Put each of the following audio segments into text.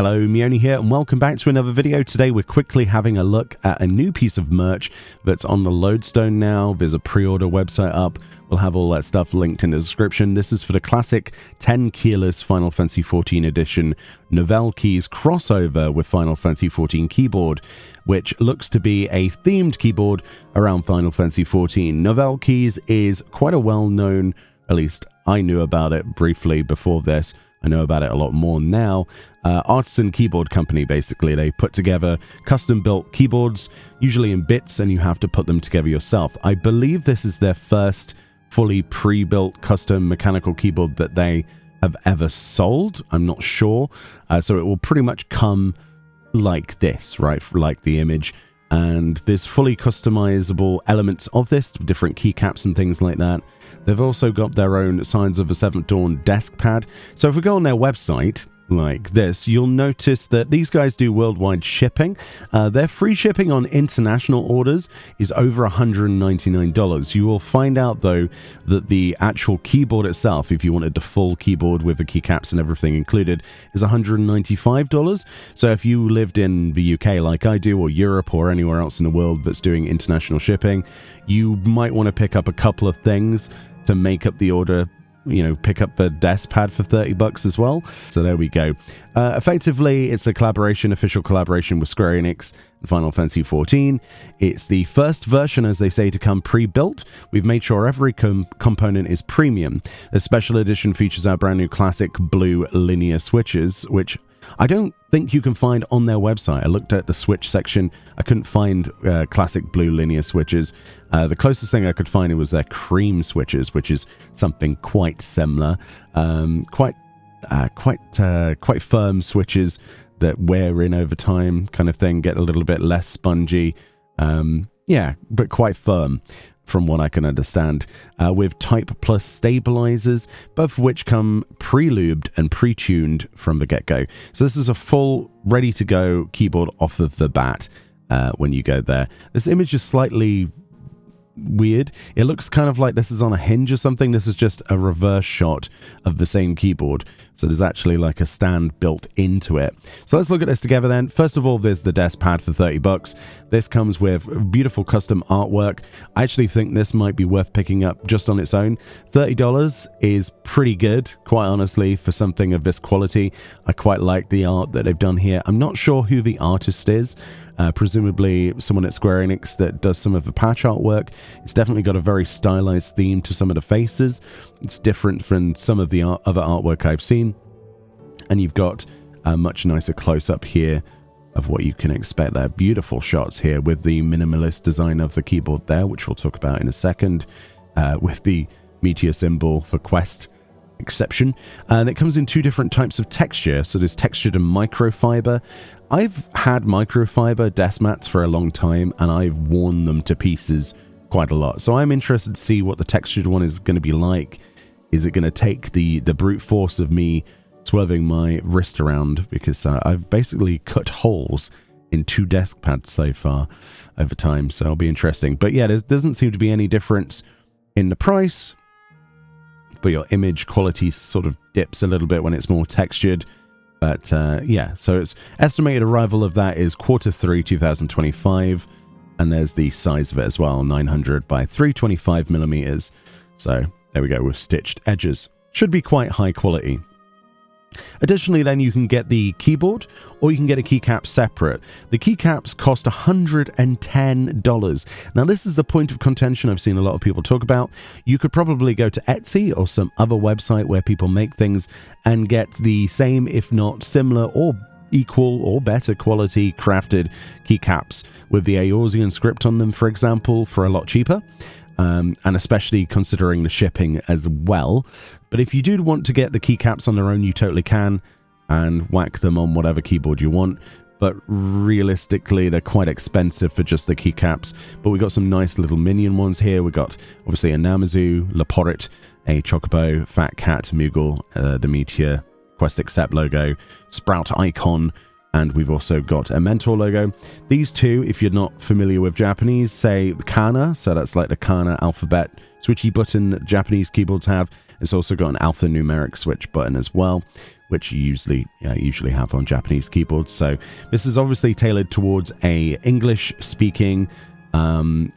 Hello, Meoni here, and welcome back to another video. Today we're quickly having a look at a new piece of merch that's on the Lodestone now. There's a pre-order website up. We'll have all that stuff linked in the description. This is for the classic 10 keyless Final Fantasy XIV edition Novelkeys crossover with Final Fantasy XIV keyboard, which looks to be a themed keyboard around Final Fantasy XIV. Novelkeys is quite a well-known, at least I knew about it briefly before this. I know about it a lot more now. Artisan keyboard company, basically. They put together custom-built keyboards, usually in bits, and you have to put them together yourself. I believe this is their first fully pre-built custom mechanical keyboard that they have ever sold. I'm not sure. So it will pretty much come like this, right? Like the image. And there's fully customizable elements of this, different keycaps and things like that. They've also got their own Signs of the Seventh Dawn Deskpad. So if we go on their website, like this, you'll notice that these guys do worldwide shipping. Their free shipping on international orders is over $199. You will find out, though, that the actual keyboard itself, if you wanted the full keyboard with the keycaps and everything included, is $195. So if you lived in the UK like I do, or Europe, or anywhere else in the world that's doing international shipping, you might want to pick up a couple of things to make up the order. You know, pick up the Deskpad for $30 as well. So there we go. Effectively, it's a collaboration, official collaboration with Square Enix and Final Fantasy XIV. It's the first version, as they say, to come pre-built. We've made sure every component is premium. The special edition features our brand new classic blue linear switches, which I don't think you can find on their website. I looked at the switch section. I couldn't find classic blue linear switches. The closest thing I could find was their cream switches, which is something quite similar. Quite firm switches that wear in over time, kind of thing. Get a little bit less spongy. Yeah, but quite firm, from what I can understand, with Type Plus stabilizers, both of which come pre-lubed and pre-tuned from the get-go. So this is a full, ready-to-go keyboard off of the bat when you go there. This image is slightly weird. It looks kind of like this is on a hinge or something. This is just a reverse shot of the same keyboard. So there's actually like a stand built into it. So let's look at this together then. First of all, there's the Deskpad for $30. This comes with beautiful custom artwork. I actually think this might be worth picking up just on its own. $30 is pretty good, quite honestly, for something of this quality. I quite like the art that they've done here. I'm not sure who the artist is. Presumably someone at Square Enix that does some of the patch artwork. It's definitely got a very stylized theme to some of the faces. It's different from some of the other artwork I've seen. And you've got a much nicer close-up here of what you can expect there. Beautiful shots here with the minimalist design of the keyboard there, which we'll talk about in a second, with the meteor symbol for Quest exception. And it comes in two different types of texture. So there's textured and microfiber. I've had microfiber desk mats for a long time, and I've worn them to pieces quite a lot. So I'm interested to see what the textured one is going to be like. Is it going to take the brute force of me swerving my wrist around? Because I've basically cut holes in two desk pads so far over time. So it'll be interesting. But yeah, there doesn't seem to be any difference in the price, but your image quality sort of dips a little bit when it's more textured. But yeah, so it's estimated arrival of that is Q3 2025, and there's the size of it as well, 900 by 325 millimeters. So there we go, with stitched edges. Should be quite high quality. Additionally, then you can get the keyboard, or you can get a keycap separate. The keycaps cost $110. Now, this is the point of contention I've seen a lot of people talk about. You could probably go to Etsy or some other website where people make things and get the same, if not similar or equal or better quality crafted keycaps with the Eorzean script on them, for example, for a lot cheaper. And especially considering the shipping as well. But if you do want to get the keycaps on their own, you totally can, and whack them on whatever keyboard you want. But realistically, they're quite expensive for just the keycaps. But we got some nice little minion ones here. We got obviously a Namazu, Laporte, a Chocobo, Fat Cat, Moogle, the Meteor, Quest Accept logo, Sprout icon, and we've also got a Mentor logo. These two, if you're not familiar with Japanese, say Kana, so that's like the Kana alphabet switchy button that Japanese keyboards have. It's also got an alphanumeric switch button as well. which you usually have on Japanese keyboards. So this is obviously tailored towards a English-speaking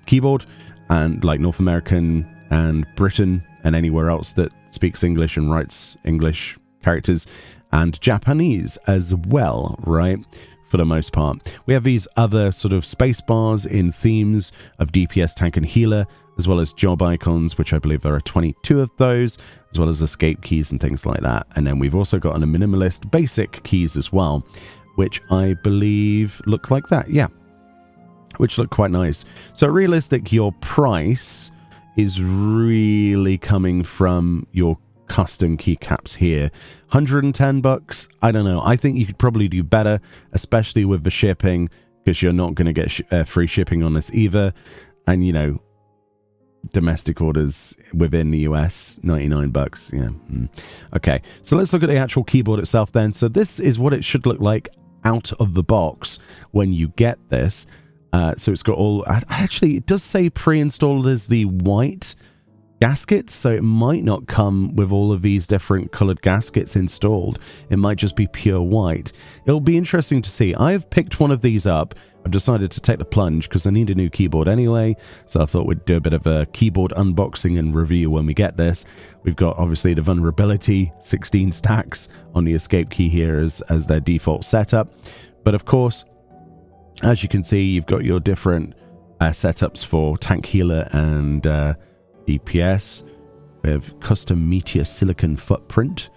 keyboard, and like North American and Britain and anywhere else that speaks English and writes English characters, and Japanese as well, right? For the most part. We have these other sort of space bars in themes of DPS, tank, and healer, as well as job icons, which I believe there are 22 of those, as well as escape keys and things like that. And then we've also got a minimalist basic keys as well, which I believe look like that. Yeah. Which look quite nice. So realistic, your price is really coming from your custom keycaps here. 110 bucks. I don't know. I think you could probably do better, especially with the shipping, because you're not going to get free shipping on this either. And, you know, domestic orders within the US, 99 bucks. Yeah. Okay. So let's look at the actual keyboard itself then. So this is what it should look like out of the box when you get this. So it's got all, actually it does say pre-installed as the white gaskets, so it might not come with all of these different colored gaskets installed. It might just be pure white. It'll be interesting to see. I've picked one of these up. I've decided to take the plunge because I need a new keyboard anyway, so I thought we'd do a bit of a keyboard unboxing and review when we get this. We've got obviously the vulnerability 16 stacks on the escape key here as their default setup, but of course, as you can see, you've got your different setups for tank, healer, and DPS. We have custom Meteor silicon footprint,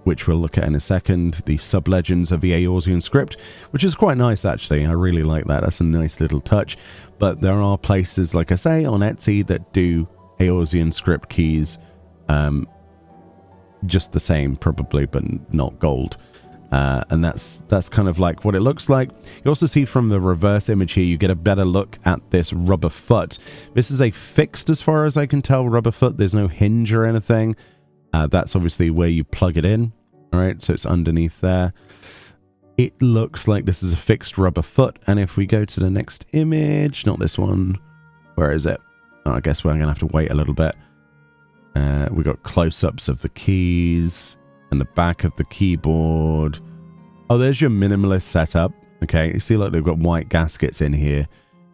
which we'll look at in a second. The sub-legends of the Eorzean script, which is quite nice actually. I really like that. That's a nice little touch. But there are places, like I say, on Etsy that do Eorzean script keys just the same probably, but not gold. And that's kind of like what it looks like. You also see from the reverse image here, you get a better look at this rubber foot. This is a fixed, as far as I can tell, rubber foot. There's no hinge or anything. That's obviously where you plug it in. All right, so it's underneath there. It looks like this is a fixed rubber foot. And if we go to the next image, not this one, where is it? Oh, I guess we're going to have to wait a little bit. We got close-ups of the keys and the back of the keyboard. Oh, there's your minimalist setup. Okay, you see like they've got white gaskets in here.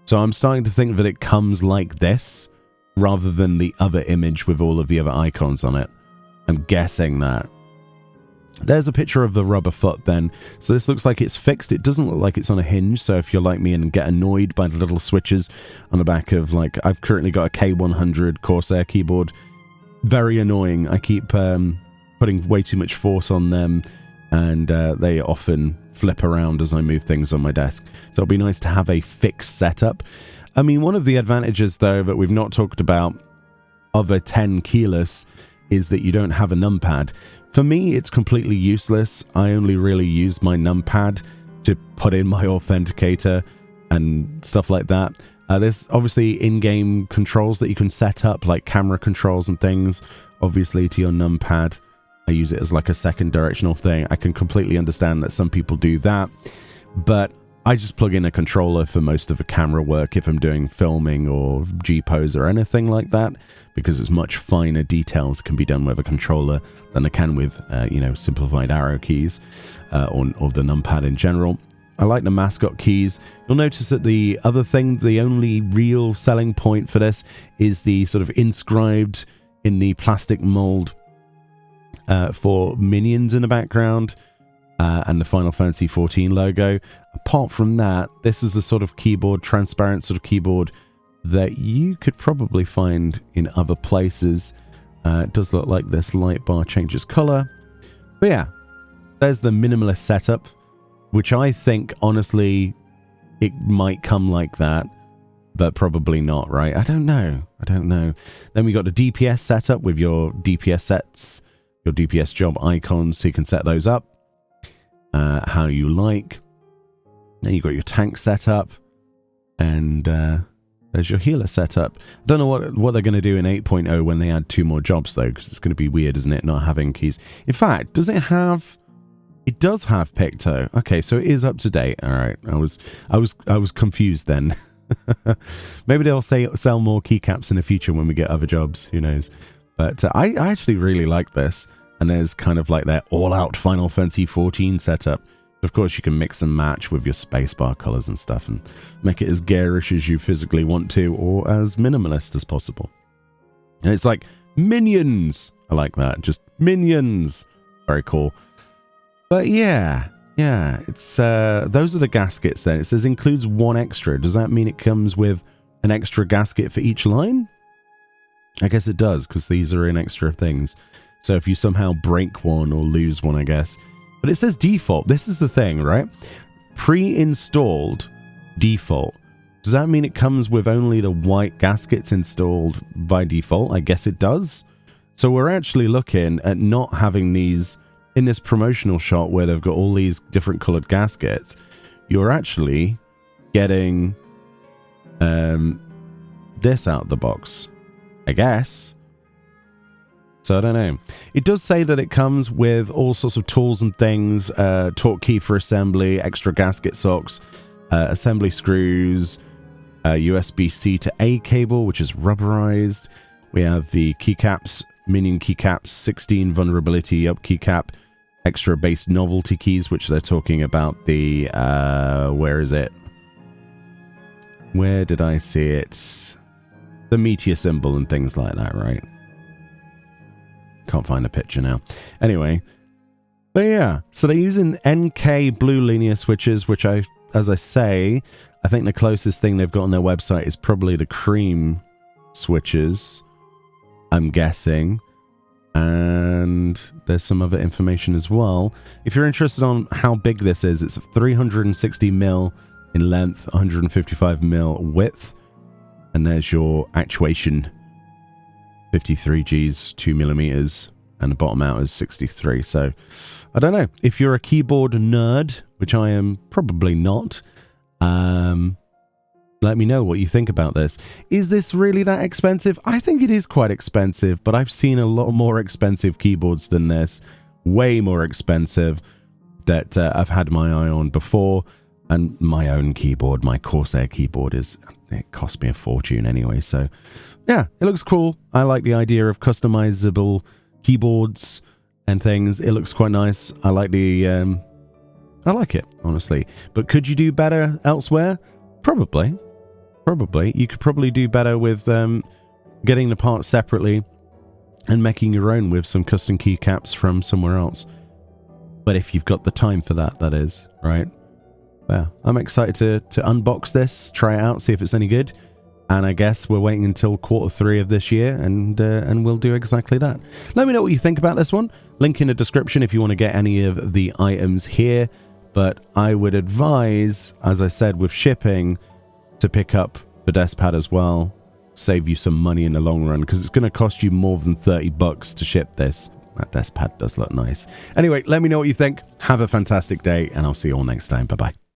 So I'm starting to think that it comes like this rather than the other image with all of the other icons on it. I'm guessing that. There's a picture of the rubber foot then. So this looks like it's fixed. It doesn't look like it's on a hinge. So if you're like me and get annoyed by the little switches on the back of, like, I've currently got a K100 Corsair keyboard. Very annoying. I keep putting way too much force on them, and they often flip around as I move things on my desk. So it'll be nice to have a fixed setup. I mean, one of the advantages though that we've not talked about of a 10 keyless is that you don't have a numpad. For me, it's completely useless. I only really use my numpad to put in my authenticator and stuff like that. There's obviously in-game controls that you can set up, like camera controls and things, obviously to your numpad. I use it as like a second directional thing. I can completely understand that some people do that, but I just plug in a controller for most of the camera work if I'm doing filming or G-pose or anything like that, because it's much finer details can be done with a controller than they can with, you know, simplified arrow keys or the numpad in general. I like the mascot keys. You'll notice that the other thing, the only real selling point for this is the sort of inscribed in the plastic mold for minions in the background and the Final Fantasy XIV logo. Apart from that, this is the sort of keyboard, transparent sort of keyboard that you could probably find in other places. It does look like this light bar changes color. But yeah, there's the minimalist setup, which I think, honestly, it might come like that, but probably not, right? I don't know. Then we got the DPS setup with your DPS sets, your DPS job icons, so you can set those up how you like. Then you've got your tank setup, and there's your healer setup. I don't know what they're going to do in 8.0 when they add 2 more jobs, though, because it's going to be weird, isn't it, not having keys? In fact, does it have... It does have Picto. Okay, so it is up to date. All right, I was confused then. Maybe they'll sell more keycaps in the future when we get other jobs. Who knows? But I actually really like this. and there's kind of like their all-out Final Fantasy XIV setup. Of course, you can mix and match with your spacebar colors and stuff and make it as garish as you physically want to, or as minimalist as possible. And it's like minions. I like that. Just minions. Very cool. But yeah, it's those are the gaskets then. It says includes one extra. Does that mean it comes with an extra gasket for each line? I guess it does, because these are in extra things. So if you somehow break one or lose one, I guess. But it says default. This is the thing, right? Pre-installed default. Does that mean it comes with only the white gaskets installed by default? I guess it does. So we're actually looking at not having these in this promotional shot where they've got all these different colored gaskets. You're actually getting this out of the box, I guess. So I don't know. It does say that it comes with all sorts of tools and things, torque key for assembly, extra gasket socks, assembly screws, USB-C to A cable, which is rubberized. We have the keycaps, minion keycaps, 16 vulnerability up keycap, extra base novelty keys, which they're talking about the, where is it? Where did I see it? The meteor symbol and things like that, right? Can't find a picture now. Anyway, but yeah, so they're using NK blue linear switches, which as I say, I think the closest thing they've got on their website is probably the cream switches, I'm guessing. And there's some other information as well. If you're interested on how big this is, it's 360 mil in length, 155 mil width. And there's your actuation. 53 Gs, 2 millimeters, and the bottom out is 63. So I don't know if you're a keyboard nerd, which I am probably not. Let me know what you think about this. Is this really that expensive? I think it is quite expensive, but I've seen a lot more expensive keyboards than this, way more expensive, that I've had my eye on before. And my own keyboard, my Corsair keyboard, it cost me a fortune anyway. So yeah, it looks cool. I like the idea of customizable keyboards and things. It looks quite nice. I like I like it, honestly. But could you do better elsewhere? Probably. You could probably do better with getting the parts separately and making your own with some custom keycaps from somewhere else. But if you've got the time for that, that is, right? Well, I'm excited to unbox this, try it out, see if it's any good. And I guess we're waiting until Q3 of this year, and we'll do exactly that. Let me know what you think about this one. Link in the description if you want to get any of the items here. But I would advise, as I said, with shipping, to pick up the Deskpad as well. Save you some money in the long run, because it's going to cost you more than $30 to ship this. That Deskpad does look nice. Anyway, let me know what you think. Have a fantastic day, and I'll see you all next time. Bye-bye.